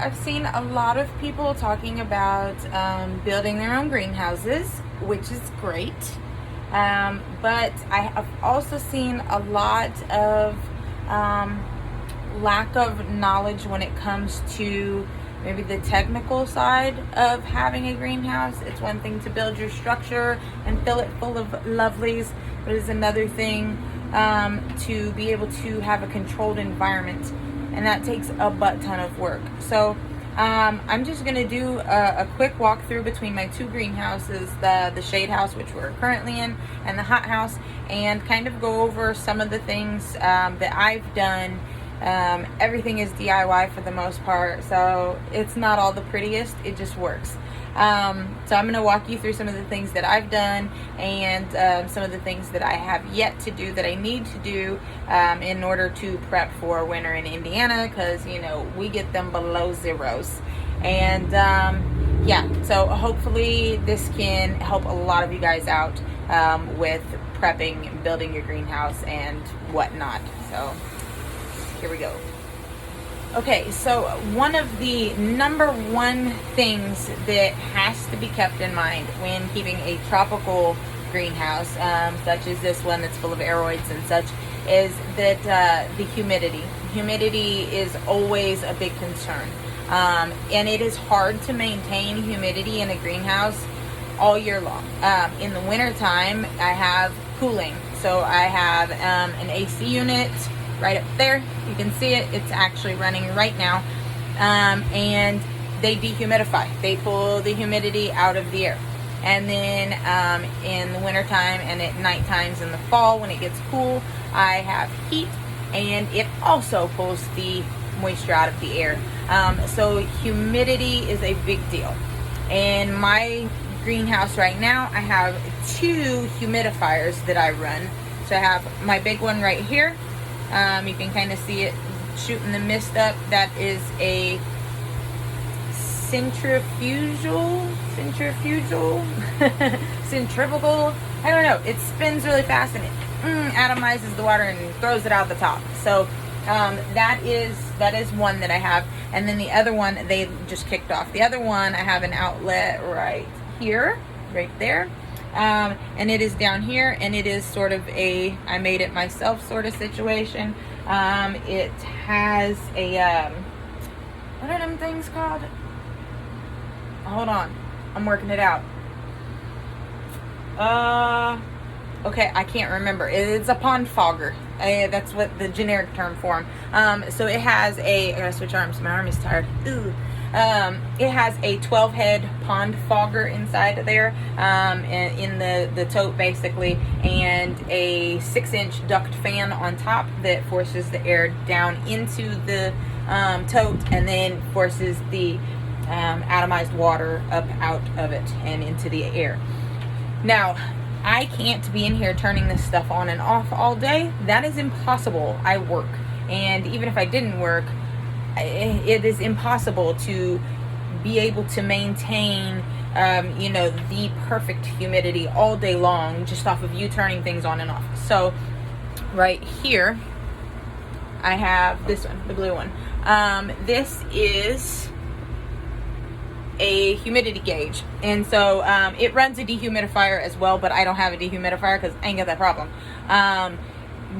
I've seen a lot of people talking about building their own greenhouses, which is great. But I have also seen a lot of lack of knowledge when it comes to maybe the technical side of having a greenhouse. It's one thing to build your structure and fill it full of lovelies, but it's another thing to be able to have a controlled environment, and that takes a butt ton of work. So I'm just going to do a quick walkthrough between my two greenhouses, the shade house, which we're currently in, and the hot house, and kind of go over some of the things that I've done. Everything is DIY for the most part, so it's not all the prettiest, it just works. So I'm going to walk you through some of the things that I've done and some of the things that I have yet to do that I need to do in order to prep for winter in Indiana, because you know we get them below zeros. And yeah, so hopefully this can help a lot of you guys out with prepping and building your greenhouse and whatnot. So here we go. Okay, so one of the number one things that has to be kept in mind when keeping a tropical greenhouse, such as this one that's full of aeroids and such, is that the humidity. Humidity is always a big concern. And it is hard to maintain humidity in a greenhouse all year long. In the wintertime, I have cooling. So I have an AC unit right up there. You can see it. It's actually running right now. And they dehumidify. They pull the humidity out of the air. And then in the wintertime and at night times in the fall when it gets cool, I have heat, and it also pulls the moisture out of the air. So humidity is a big deal. In my greenhouse right now, I have two humidifiers that I run. So I have my big one right here. You can kind of see it shooting the mist up. That is a centrifugal, I don't know. It spins really fast and it atomizes the water and throws it out the top. So that is one that I have. And then the other one they just kicked off. The other one I have an outlet right here, right there. And it is down here, and it is sort of a I made it myself sort of situation. It has a what are them things called? Hold on, I'm working it out. Okay, I can't remember. It's a pond fogger. That's what the generic term for them. So it has I gotta switch arms. My arm is tired. Ooh. It has a 12 head pond fogger inside of there, in the tote basically, and a 6-inch duct fan on top that forces the air down into the tote and then forces the atomized water up out of it and into the air. Now, I can't be in here turning this stuff on and off all day. That is impossible. I work, and even if I didn't work, it is impossible to be able to maintain the perfect humidity all day long just off of you turning things on and off. So right here I have this one, the blue one. This is a humidity gauge, and so it runs a dehumidifier as well, but I don't have a dehumidifier because I ain't got that problem.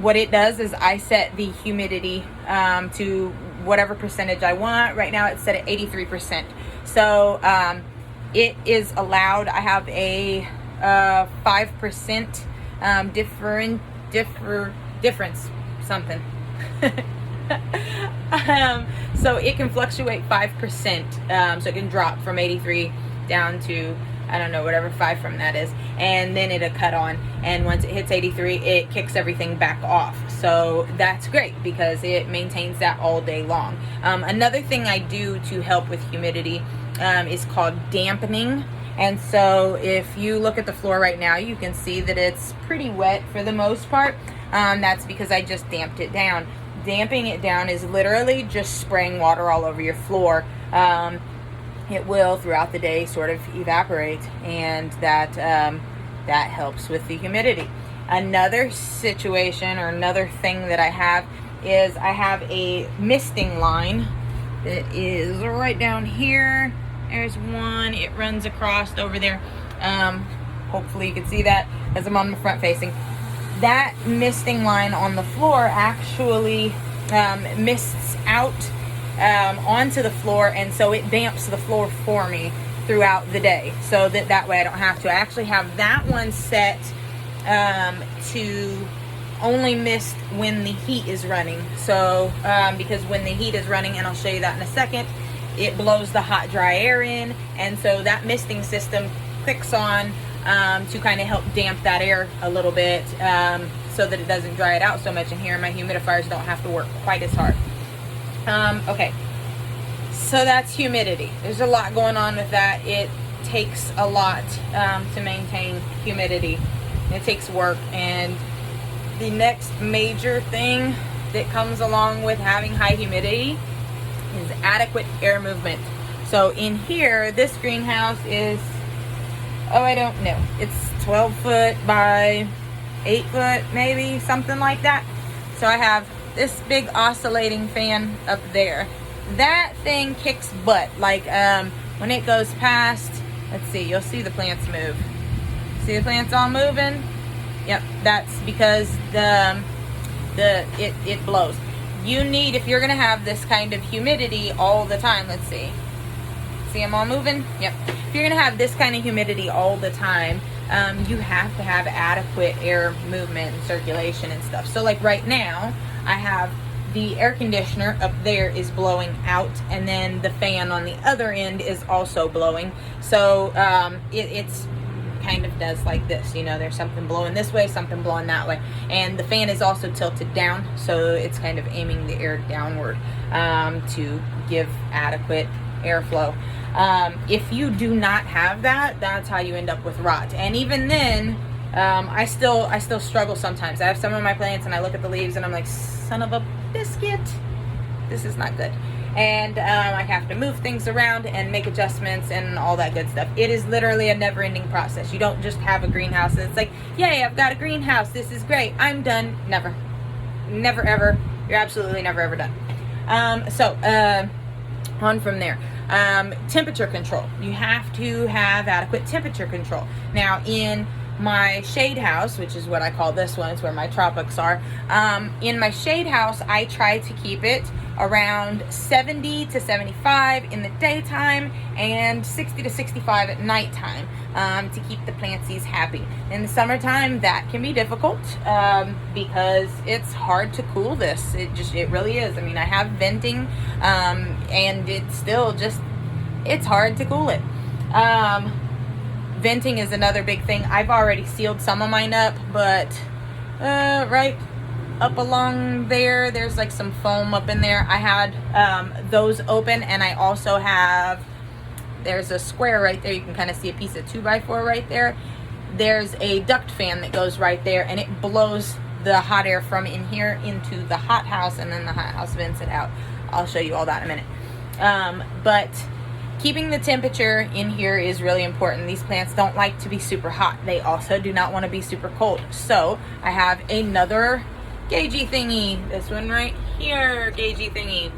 What it does is I set the humidity to whatever percentage I want. Right now it's set at 83%. So it is allowed. I have a 5% difference something. So it can fluctuate 5%. So it can drop from 83 down to, I don't know, whatever 5 from that is, and then it'll cut on, and once it hits 83 it kicks everything back off. So that's great because it maintains that all day long. Another thing I do to help with humidity is called dampening. And so if you look at the floor right now, you can see that it's pretty wet for the most part. That's because I just damped it down. Damping it down is literally just spraying water all over your floor. It will throughout the day sort of evaporate, and that helps with the humidity. Another situation or another thing that I have is I have a misting line that is right down here. There's one, it runs across over there. Hopefully you can see that as I'm on the front facing. That misting line on the floor actually mists out onto the floor, and so it damps the floor for me throughout the day, so that way I don't have to. I actually have that one set to only mist when the heat is running. So because when the heat is running, and I'll show you that in a second, it blows the hot dry air in, and so that misting system clicks on to kind of help damp that air a little bit, so that it doesn't dry it out so much, and here my humidifiers don't have to work quite as hard. Okay, so that's humidity. There's a lot going on with that. It takes a lot to maintain humidity. It takes work, and the next major thing that comes along with having high humidity is adequate air movement. So in here, this greenhouse is, oh, I don't know, it's 12 foot by 8 foot, maybe, something like that. So I have this big oscillating fan up there. That thing kicks butt. Like when it goes past, let's see, you'll see the plants move. See the plants all moving? Yep, that's because it blows. You need, if you're gonna have this kind of humidity all the time, let's see them all moving? Yep. If you're gonna have this kind of humidity all the time, you have to have adequate air movement and circulation and stuff. So like right now, I have the air conditioner up there is blowing out, and then the fan on the other end is also blowing. So it's kind of does like this, you know, there's something blowing this way, something blowing that way, and the fan is also tilted down, so it's kind of aiming the air downward to give adequate airflow. If you do not have that, that's how you end up with rot. And even then, I still struggle sometimes. I have some of my plants and I look at the leaves and I'm like, son of a biscuit, this is not good. And I have to move things around and make adjustments and all that good stuff. It is literally a never-ending process. You don't just have a greenhouse and it's like, yay, I've got a greenhouse, this is great, I'm done. Never ever. You're absolutely never ever done. On from there. Temperature control. You have to have adequate temperature control. Now in my shade house, which is what I call this one, it's where my tropics are. In my shade house, I try to keep it around 70 to 75 in the daytime and 60 to 65 at nighttime, to keep the plantsies happy. In the summertime, that can be difficult because it's hard to cool this. It really is. I mean, I have venting, and it's still just, it's hard to cool it. Venting is another big thing. I've already sealed some of mine up, but right up along there's like some foam up in there. I had those open, and I also have, there's a square right there. You can kind of see a piece of 2x4 right there. There's a duct fan that goes right there, and it blows the hot air from in here into the hot house, and then the hot house vents it out. I'll show you all that in a minute. But keeping the temperature in here is really important. These plants don't like to be super hot. They also do not want to be super cold. So I have another gaugey thingy. This one right here, gaugey thingy.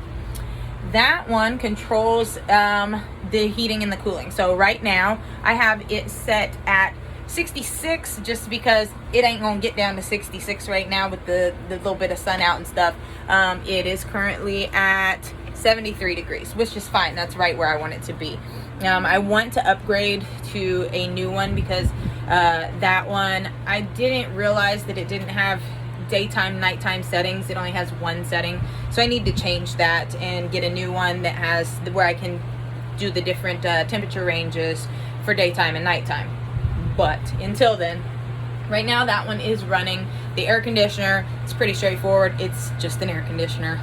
That one controls the heating and the cooling. So right now I have it set at 66 just because it ain't gonna get down to 66 right now with the little bit of sun out and stuff. It is currently at 73 degrees, which is fine. That's right where I want it to be. I want to upgrade to a new one because that one, I didn't realize that it didn't have daytime, nighttime settings. It only has one setting. So I need to change that and get a new one that has where I can do the different temperature ranges for daytime and nighttime. But until then, right now that one is running. The air conditioner, it's pretty straightforward. It's just an air conditioner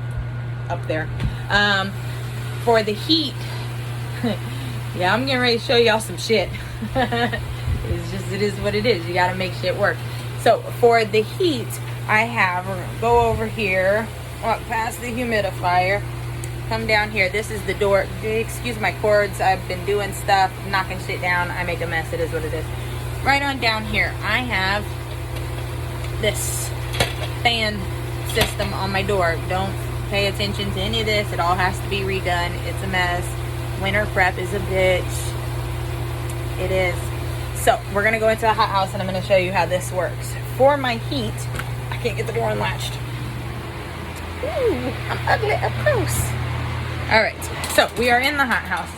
up there. For the heat, yeah, I'm getting ready to show y'all some shit. It is what it is. You gotta make shit work. So for the heat, we're gonna go over here, walk past the humidifier, come down here. This is the door. Excuse my cords. I've been doing stuff, knocking shit down. I make a mess. It is what it is. Right on down here, I have this fan system on my door. Don't pay attention to any of this. It all has to be redone. It's a mess. Winter prep is a bitch. It is. So we're gonna go into the hot house and I'm gonna show you how this works. For my heat, I can't get the door unlatched. Ooh, I'm ugly up close. All right, so we are in the hot house.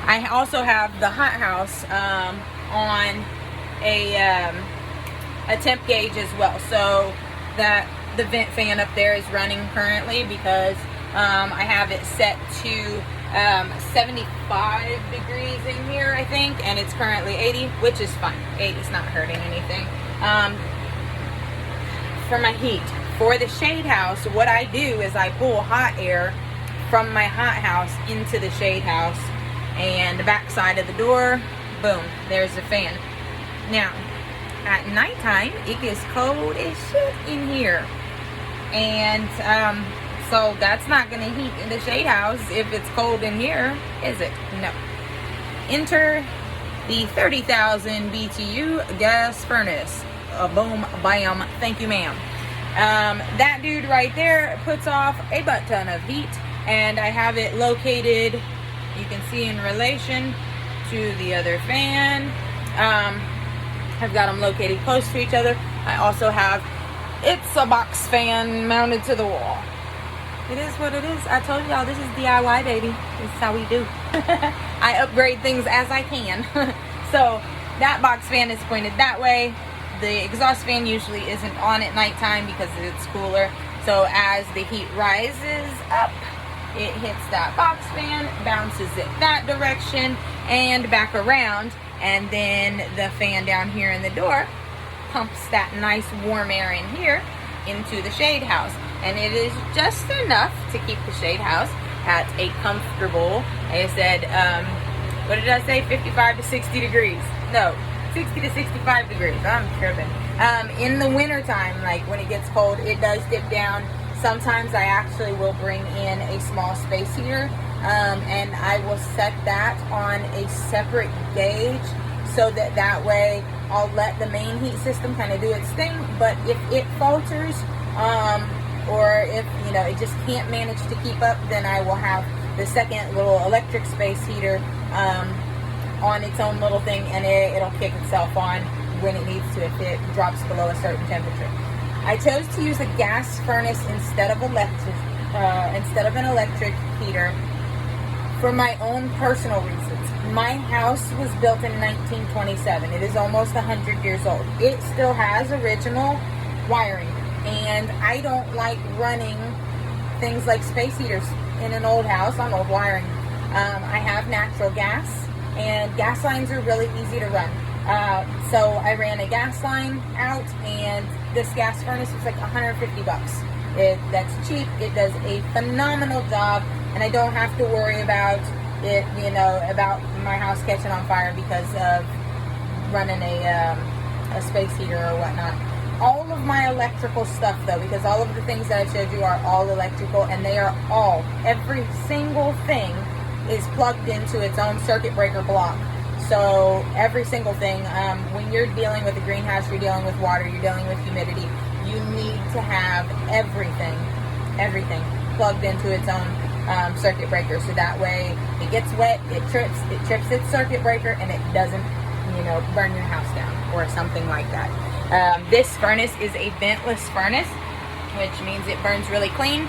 I also have the hot house on a temp gauge as well. So that the vent fan up there is running currently because I have it set to 75 degrees in here, I think, and it's currently 80, which is fine. 80 is not hurting anything. For my heat, for the shade house, what I do is I pull hot air from my hot house into the shade house, and the back side of the door, boom, there's the fan. Now, at nighttime, it gets cold as shit in here, and so that's not going to heat in the shade house if it's cold in here, is it? No. Enter the 30,000 BTU gas furnace. Boom, bam, thank you, ma'am. That dude right there puts off a butt ton of heat, and I have it located, you can see, in relation to the other fan. I've got them located close to each other. I also have, it's a box fan mounted to the wall. It is what it is. I told y'all, this is DIY, baby. This is how we do. I upgrade things as I can. So that box fan is pointed that way. The exhaust fan usually isn't on at nighttime because it's cooler. So as the heat rises up, it hits that box fan, bounces it that direction and back around, and then the fan down here in the door pumps that nice warm air in here into the shade house. And it is just enough to keep the shade house at a comfortable, like I said, what did I say, 55 to 60 degrees? No, 60 to 65 degrees. I'm tripping. In the winter time, like when it gets cold, it does dip down. Sometimes I actually will bring in a small space heater, and I will set that on a separate gauge so that way I'll let the main heat system kind of do its thing. But if it falters, or if, you know, it just can't manage to keep up, then I will have the second little electric space heater on its own little thing, and it'll kick itself on when it needs to if it drops below a certain temperature. I chose to use a gas furnace instead of an electric heater for my own personal reasons. My house was built in 1927. It is almost 100 years old. It still has original wiring, and I don't like running things like space heaters in an old house on old wiring. I have natural gas, and gas lines are really easy to run. So I ran a gas line out, and this gas furnace was like 150 bucks. That's cheap. It does a phenomenal job, and I don't have to worry about it, you know, about my house catching on fire because of running a space heater or whatnot. All of my electrical stuff, though, because all of the things that I showed you are all electrical, and they are all, every single thing is plugged into its own circuit breaker block. So every single thing, when you're dealing with a greenhouse, you're dealing with water, you're dealing with humidity, you need to have everything plugged into its own circuit breaker. So that way it gets wet, it trips its circuit breaker, and it doesn't, you know, burn your house down or something like that. This furnace is a ventless furnace, which means it burns really clean.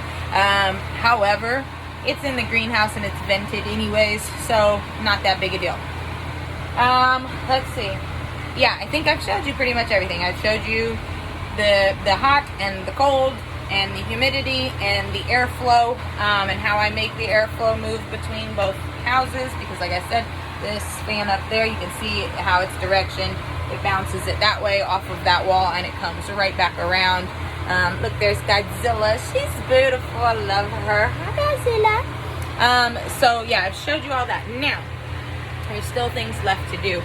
However, it's in the greenhouse and it's vented anyways, so not that big a deal. Let's see. Yeah, I think I've showed you pretty much everything. I've showed you the hot and the cold and the humidity and the airflow, and how I make the airflow move between both houses, because like I said, this fan up there, you can see how its direction, it bounces it that way off of that wall and it comes right back around. Look, there's Godzilla. She's beautiful. I love her. Hi, Godzilla. So yeah, I've showed you all that. Now, there's still things left to do.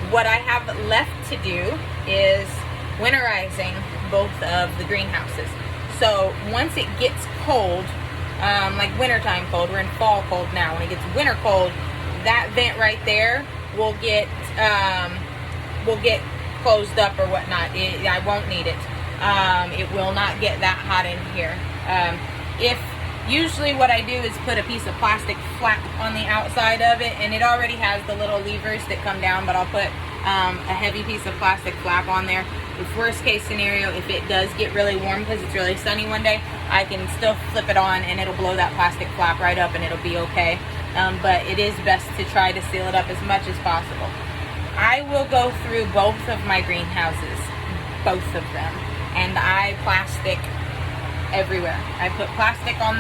What I have left to do is winterizing both of the greenhouses. So once it gets cold, like wintertime cold, we're in fall cold now. When it gets winter cold, that vent right there will get closed up or whatnot. I won't need it. It will not get that hot in here. If usually what I do is put a piece of plastic flap on the outside of it, and it already has the little levers that come down, but I'll put a heavy piece of plastic flap on there. If worst case scenario, if it does get really warm because it's really sunny one day, I can still flip it on and it'll blow that plastic flap right up and it'll be okay. But it is best to try to seal it up as much as possible. I will go through both of my greenhouses, both of them, and I plastic everywhere. I put plastic on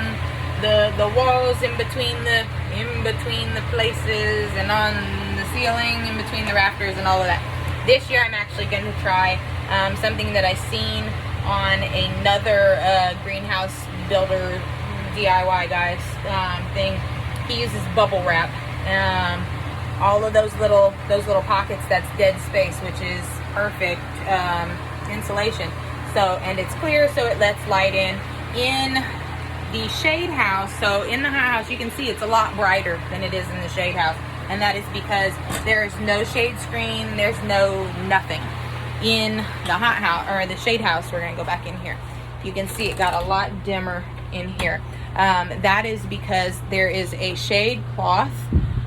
the walls, in between the places, and on the ceiling, in between the rafters, and all of that. This year I'm actually going to try something that I seen on another greenhouse builder DIY guys thing. He uses bubble wrap. All of those little pockets, that's dead space, which is perfect insulation. So, and it's clear, so it lets light in. In the shade house, so in the hot house, you can see it's a lot brighter than it is in the shade house, and that is because there's no shade screen, there's no nothing. In the hot house, or the shade house, we're gonna go back in here. You can see it got a lot dimmer in here. That is because there is a shade cloth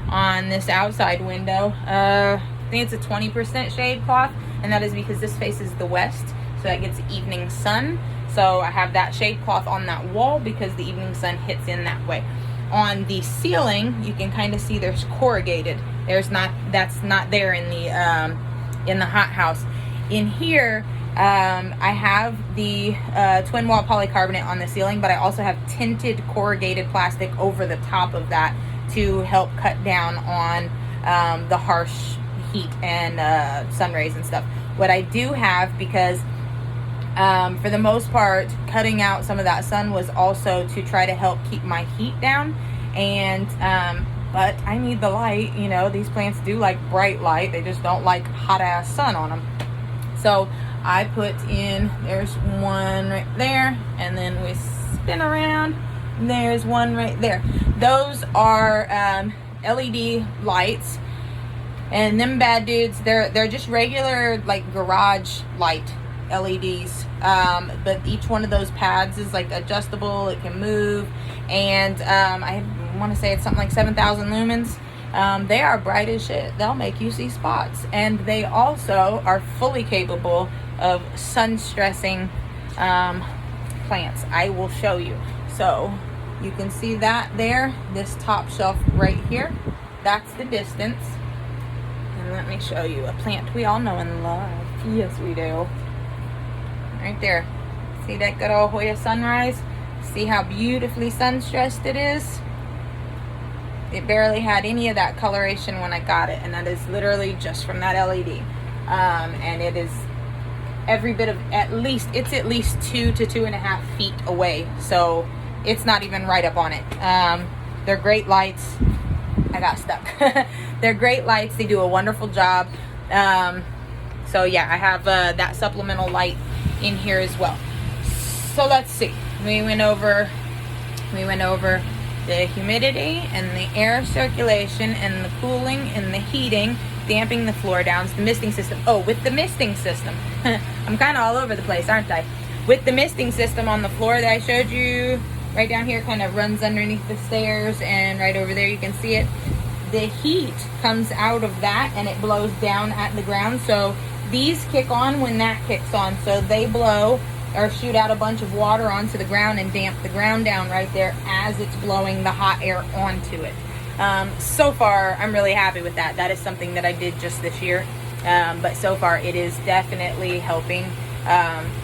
on this outside window. I think it's a 20% shade cloth, and that is because this faces the west, so that gets evening sun. So I have that shade cloth on that wall because the evening sun hits in that way. On the ceiling, you can kind of see there's corrugated. That's not there in the hot house. In here, I have the twin wall polycarbonate on the ceiling, but I also have tinted corrugated plastic over the top of that to help cut down on the harsh heat and sun rays and stuff. What I do have, because for the most part, cutting out some of that sun was also to try to help keep my heat down. And but I need the light. You know, these plants do like bright light. They just don't like hot ass sun on them. So I put in, there's one right there, and then we spin around, and there's one right there. Those are LED lights, and them bad dudes, they're just regular like garage light LEDs, but each one of those pads is like adjustable. It can move, and I want to say it's something like 7,000 lumens. They are bright as shit. They'll make you see spots, and they also are fully capable of sun stressing plants. I will show you. So you can see that there, this top shelf right here, that's the distance. And let me show you a plant we all know and love. Yes, we do. Right there. See that good old Hoya sunrise? See how beautifully sun stressed it is? It barely had any of that coloration when I got it, and that is literally just from that LED. And it is every bit of, it's at least 2 to 2.5 feet away, so it's not even right up on it. They're great lights. I got stuck. They're great lights. They do a wonderful job. So yeah, I have that supplemental light in here as well. So let's see. We went over the humidity and the air circulation and the cooling and the heating, damping the floor down, the misting system. Oh, with the misting system, I'm kind of all over the place, aren't I? With the misting system on the floor that I showed you, right down here, kind of runs underneath the stairs, and right over there you can see it. The heat comes out of that and it blows down at the ground. So these kick on when that kicks on. So they blow or shoot out a bunch of water onto the ground and damp the ground down right there as it's blowing the hot air onto it. So far, I'm really happy with that. That is something that I did just this year. But so far, it is definitely helping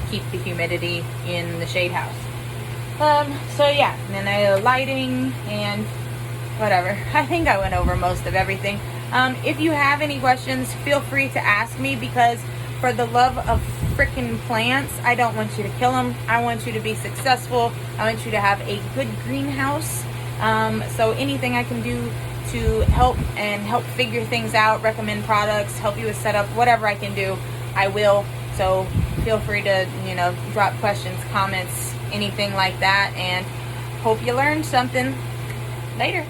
keep the humidity in the shade house. So yeah, and then lighting and whatever. I think I went over most of everything. If you have any questions, feel free to ask me, because for the love of freaking plants, I don't want you to kill them. I want you to be successful. I want you to have a good greenhouse. So anything I can do to help figure things out, recommend products, help you with setup, whatever I can do, I will. So feel free to, drop questions, comments, anything like that, and hope you learned something. Later.